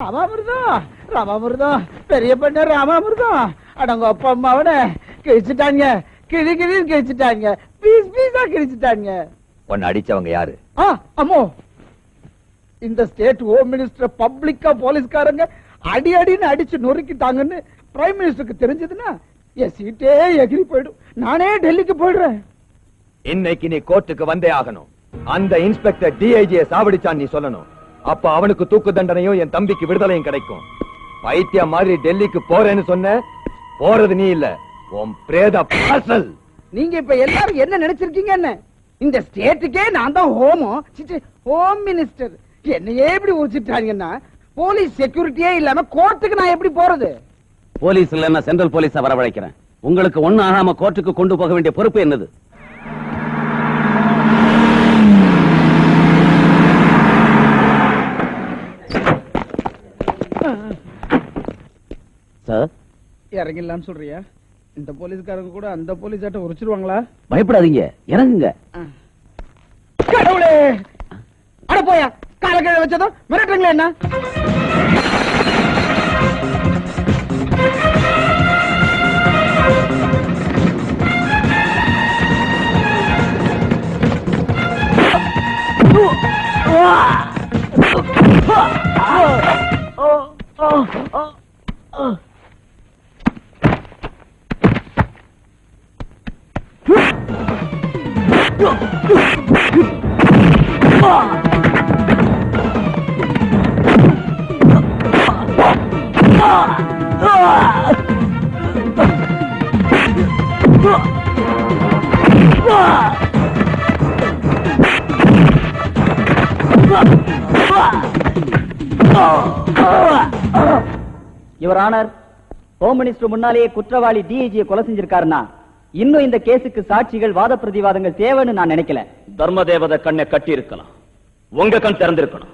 ராமாமிர்தம் பெரிய பண்ண ராமாமிர்தம் அடங்க அப்பா அம்மாவன கிழிச்சுட்டாங்க, கிழின்னு கிழிச்சுட்டாங்க, பீஸ் பீஸா கிழிச்சுட்டாங்க. உன்னை அடிச்சவங்க யாரு? அம்மோ, இந்த ஸ்டேட் ஹோம் மினிஸ்டர் பப்ளிக்கா போலீஸ்காரங்க அடி அடின்னு அடிச்சு நொறுக்கிட்டாங்கன்னு பிரைம் மினிஸ்டருக்கு தெரிஞ்சதுன்னா என் சீட்டே எகிரி போயிடும். நானே டெல்லிக்கு போயிடுறேன். இன்னைக்கு நீ கோர்ட்டுக்கு வந்தே ஆகணும். அந்த இன்ஸ்பெக்டர் டிஐஜியை சாவடிச்சான் நீ சொல்லணும். அப்ப அவனுக்கு தூக்கு தண்டனையும் என் தம்பிக்கு விடுதலையும் கிடைக்கும். பைத்திய மாதிரி டெல்லிக்கு போறேன்னு சொன்ன, போறது நீ இல்ல, உன் பிரேத பாசல். நீங்க இப்ப எல்லாரும் என்ன நினைச்சிருக்கீங்க? என்ன இந்த ஸ்டேட்டுக்கே நான் தான் ஹோம் மினிஸ்டர். என்னையே இப்படி ஊச்சிட்டாங்கன்னா போலீஸ் செக்யூரிட்டியே இல்லாம கோர்ட்டுக்கு நான் எப்படி போறது? போலீஸ் இல்லன்னா சென்ட்ரல் போலீஸ வரவழைக்கிறேன். உங்களுக்கு ஒண்ணு ஆகாம கோர்ட்டுக்கு கொண்டு போக வேண்டிய பொறுப்பு என்னது? சார், இறங்கிடலான்னு சொல்றியா? இந்த போலீஸ்காரங்க கூட அந்த போலீஸ் ஆட்ட உரிச்சிருவாங்களா? பயப்படாதீங்க, இறங்குங்க. கடவுளே, அட போயா, கால கீழ வச்சதும் மிரட்டுறீங்களா என்ன? யுவர் ஆனர், ஹோம் மினிஸ்டர் முன்னாலேயே குற்றவாளி டிஐஜியை கொலை செஞ்சிருக்காருன்னா இன்னும் இந்த கேஸுக்கு சாட்சிகள், வாத பிரதிவாதங்கள் தேவைன்னு நான் நினைக்கல. தர்மதேவதை கண்ணை கட்டி இருக்கலாம், உங்க கண் திறந்திருக்கணும்.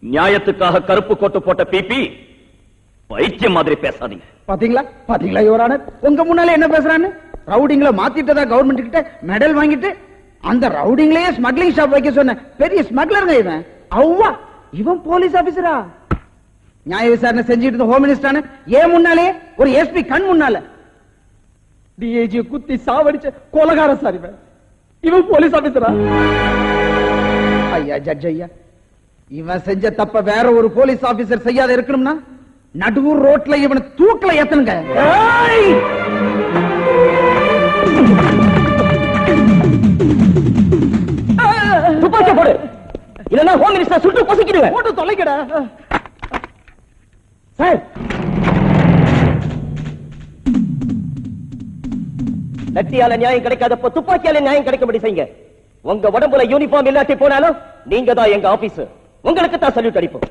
நியாயத்துக்காக கருப்பு கோட்டு போட்ட பிபி பைத்தியம் மாதிரி பேசாதீங்க. பாத்தீங்களா பாத்தீங்களா யுவர் ஆனர், உங்க முன்னாலே என்ன பேசுறான்னு? ரவுடிங்களை மாத்திட்டதா கவர்மெண்ட் கிட்ட மெடல் வாங்கிட்டு அந்த ரவுடிங்களையே ஸ்மக்லிங் ஷாப் வைக்க சொன்ன பெரிய ஸ்மக்லருங்க இவன். அவ்வா, இவன் போலீஸ் ஆபீசரா? நியாய விசாரணை செஞ்சிட்டு இருந்த ஹோம் மினிஸ்டர் ஏன் முன்னாலே ஒரு எஸ்பி கண் முன்னால டிஐஜி குத்தி சாவடிச்ச கொலகார சார் இவன். இவன் போலீஸ் ஆபீசரா? ஐயா ஜட்ஜ் ஐயா, இவன் செஞ்ச தப்ப வேற ஒரு போலீஸ் ஆபீசர் செய்யாத இருக்கணும்னா நடுவூர் ரோட்ல இவனை தூக்கல ஏத்தனுங்க. துப்பாக்கி போடு, இல்லன்னா ஹோம் மினிஸ்டர் சுட்டு பொசுக்கிடுவேன். போட்டு தொலைக்கடா சார். லட்டியால நியாயம் கிடைக்காதப்ப துப்பாக்கியால நியாயம் கிடைக்கும்படி செய்யுங்க. உங்க உடம்புல யூனிஃபார்ம் இல்லாட்டி போனாலும் நீங்க தான் எங்க ஆபீஸ். உங்களுக்கு தான் சல்யூட் அடிப்போம்.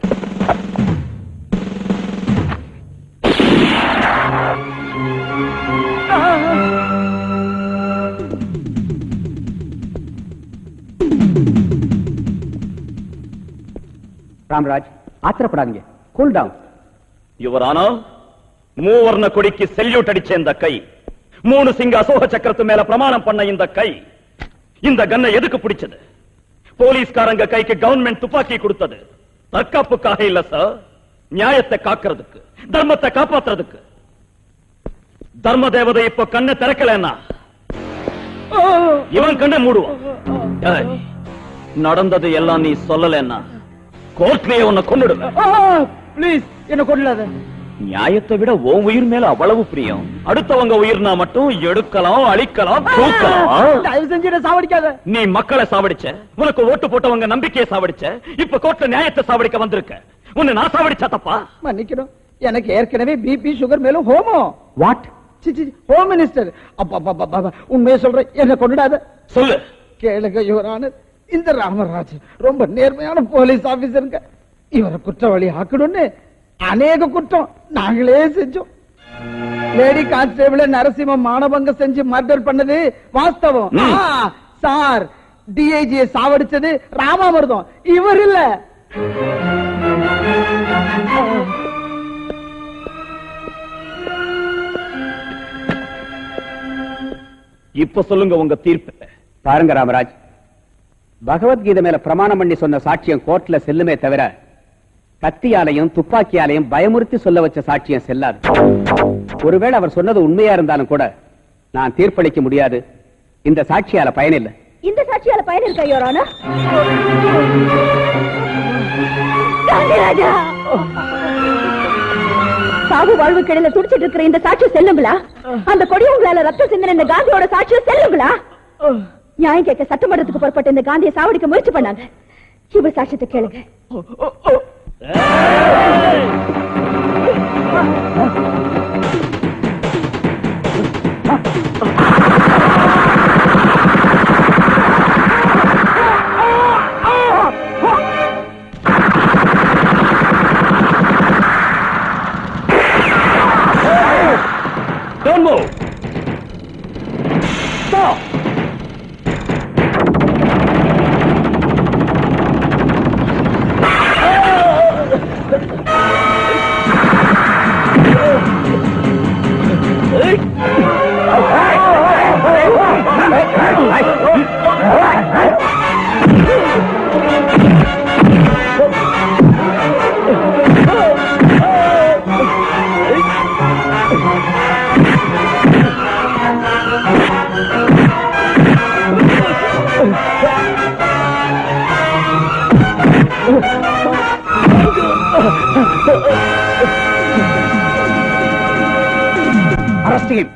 ராம்ராஜ், ஆத்திரப்படாதீங்க, கூல் டவுன். யுவர் ஆனர், மூவர்ண கொடிக்கு செல்யூட் அடிச்ச இந்த கை, 3 சிங்க அசோக சக்கரத்து மேல பிரமாணம் பண்ண இந்த கை, இந்த கன்னை எதுக்கு பிடிச்சது? போலீஸ்காரங்க கைக்கு கவர்மெண்ட் துப்பாக்கி கொடுத்தது தற்காப்புக்காக இல்ல சார், நியாயத்தை காக்கிறதுக்கு, தர்மத்தை காப்பாத்துறதுக்கு. தர்ம தேவதை இப்ப கண்ணை திறக்கலன்னா இவன் கண்ணை மூடுவான். நடந்தது எல்லாம் நீ சொல்லலன்னா கோர்ட்லயே உன்னை கொன்னுடுவேன். ப்ளீஸ் என்ன கொல்லாத. நியாயத்தை விட உன் உயிர் மேல அவ்வளவு பிரியம். அடுத்தவங்க உயிர்னா மட்டும் எடுக்கலாம், அழிக்கலாம், தூக்கலாம். தயவு செஞ்சு என்ன சாவடிக்காத. நீ மக்களை சாவடிச்ச, உனக்கு ஓட்டு போட்டவங்க நம்பிக்கையை சாவடிச்ச, இப்ப கோர்ட்ல நியாயத்தை சாவடிக்க வந்திருக்க. உன்னை நான் சாவடிச்சா தப்பா? மன்னிக்கணும், எனக்கு ஏற்கனவே பிபி சுகர் மேலும் ஹோமோ. வாட்? Home minister. அப்பா உண்மையை சொல்றேன், என்ன கொண்டுடாத. சொல்லு. கேளுங்க யுவர் ஆனர், இந்த ராமராஜ் ரொம்ப நேர்மையான போலீஸ் ஆபீசருங்க. இவரை குற்றவாளி ஆக்கணும்னு அநேக குற்றம் நாங்களே செஞ்சோம். லேடி கான்ஸ்டேபிள் நரசிம்ம மானபங்க செஞ்சு மர்டர் பண்ணது வாஸ்தவம் சார். டிஐஜியை சாவடிச்சது ராமாமிர்தம், இவர் இல்ல. இப்ப சொல்லுங்க உங்க தீர்ப்பு. பாருங்க ராமராஜ், பகவத்கீதை மேல பிரமாணம் பண்ணி சொன்ன சாட்சியம் கோர்ட்ல செல்லுமே தவிர கத்தியாலையும் துப்பாக்கியாலையும் பயமுறுத்தி சொல்ல வச்ச சாட்சியம் செல்லாது. ஒருவேளை அவர் சொன்னது உண்மையா இருந்தாலும் கூட நான் தீர்ப்பளிக்க முடியாது. இந்த சாட்சியால பயனில்லை. இந்த சாட்சியால பயன் இருக்கா யுவர் ஆனர்? காந்திராஜா, சாவு வாழ்வு கிடல துடிச்சிட்டு இருக்கிற இந்த சாட்சி செல்லுங்களா? அந்த கொடி உங்களால ரத்தம் சிந்தின இந்த காந்தியோட சாட்சியம் செல்லுங்களா? நியாயம் கேட்க சட்டமன்றத்துக்கு புறப்பட்ட இந்த காந்தியை சாவடிக்க முயற்சி பண்ணாங்க. இவர் சாட்சியத்தை கேளுங்க. Don't move. Stop. Arrest him.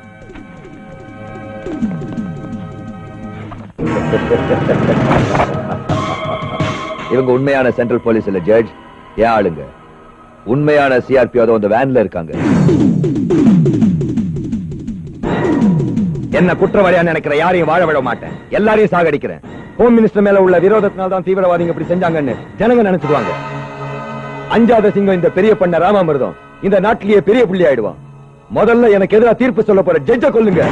இவங்க உண்மையான சென்ட்ரல் போலீஸ் இல்ல ஜட்ஜ், ஏன் ஆளுங்க. உண்மையான சிஆர்பி அந்த வேன்ல இருக்காங்க. என்ன குற்றவாளியா நினைக்கிற யாரையும் வாழ விட மாட்டேன். எல்லாரையும் சாகடிக்கிறேன். ஹோம் மினிஸ்டர் மேல உள்ள விரோதத்தினால தான் தீவிரவாதிகள் இப்படி செஞ்சாங்கன்னு ஜனங்க நினைச்சுடுவாங்க. அஞ்சாத சிங்கம் இந்த பெரிய பண்ண ராமாமிர்தம் இந்த நாட்டிலேயே பெரிய புள்ளி ஆயிடுவான். முதல்ல எனக்கு எதிராக தீர்ப்பு சொல்ல போற ஜட்ஜ கொல்லுங்க.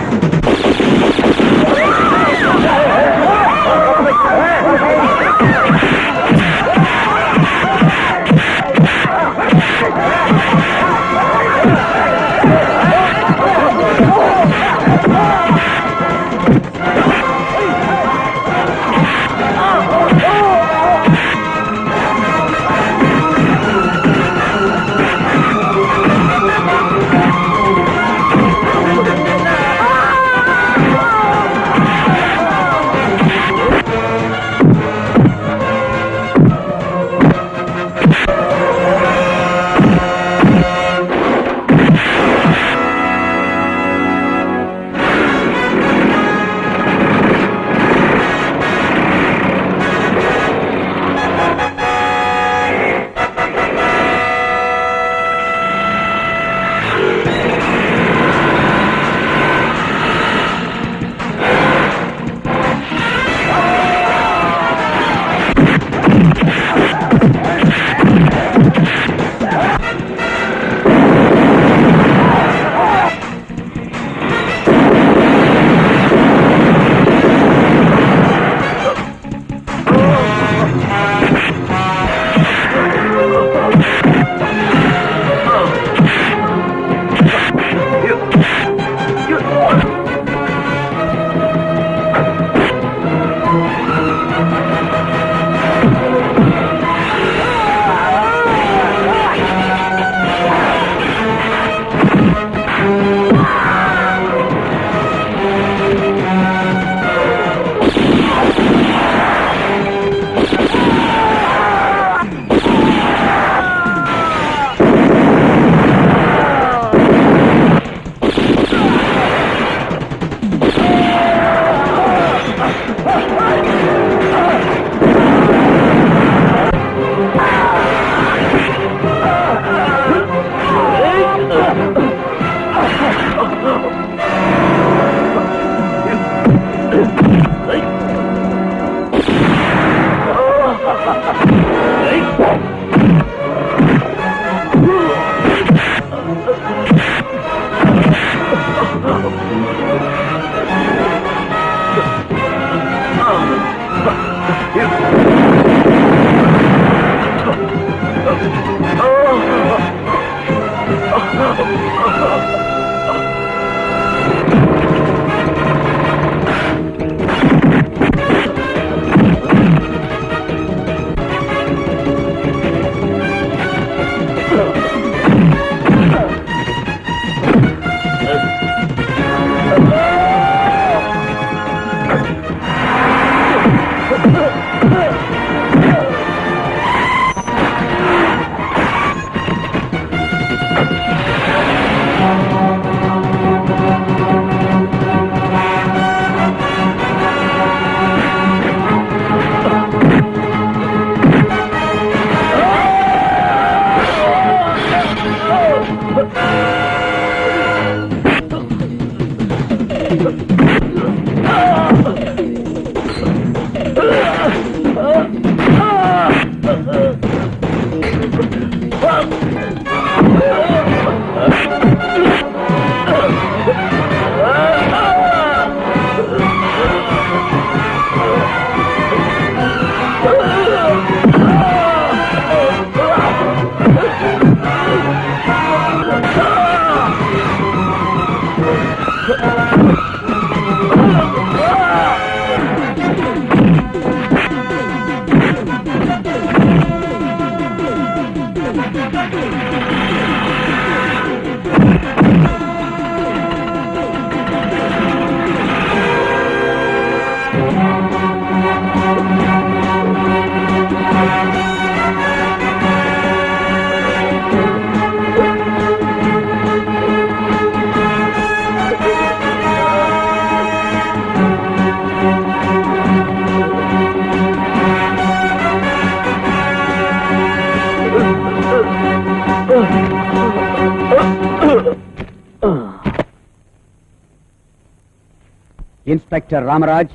இன்ஸ்பெக்டர் ராமராஜ்,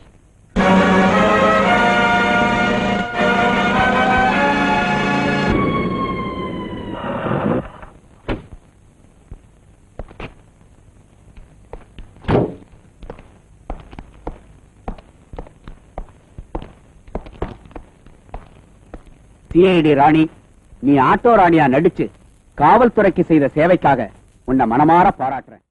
சிஐடி ராணி, நீ ஆட்டோ ராணியா நடிச்சு காவல்துறைக்கு செய்த சேவைக்காக உன்னை மனமாற பாராட்டுறேன்.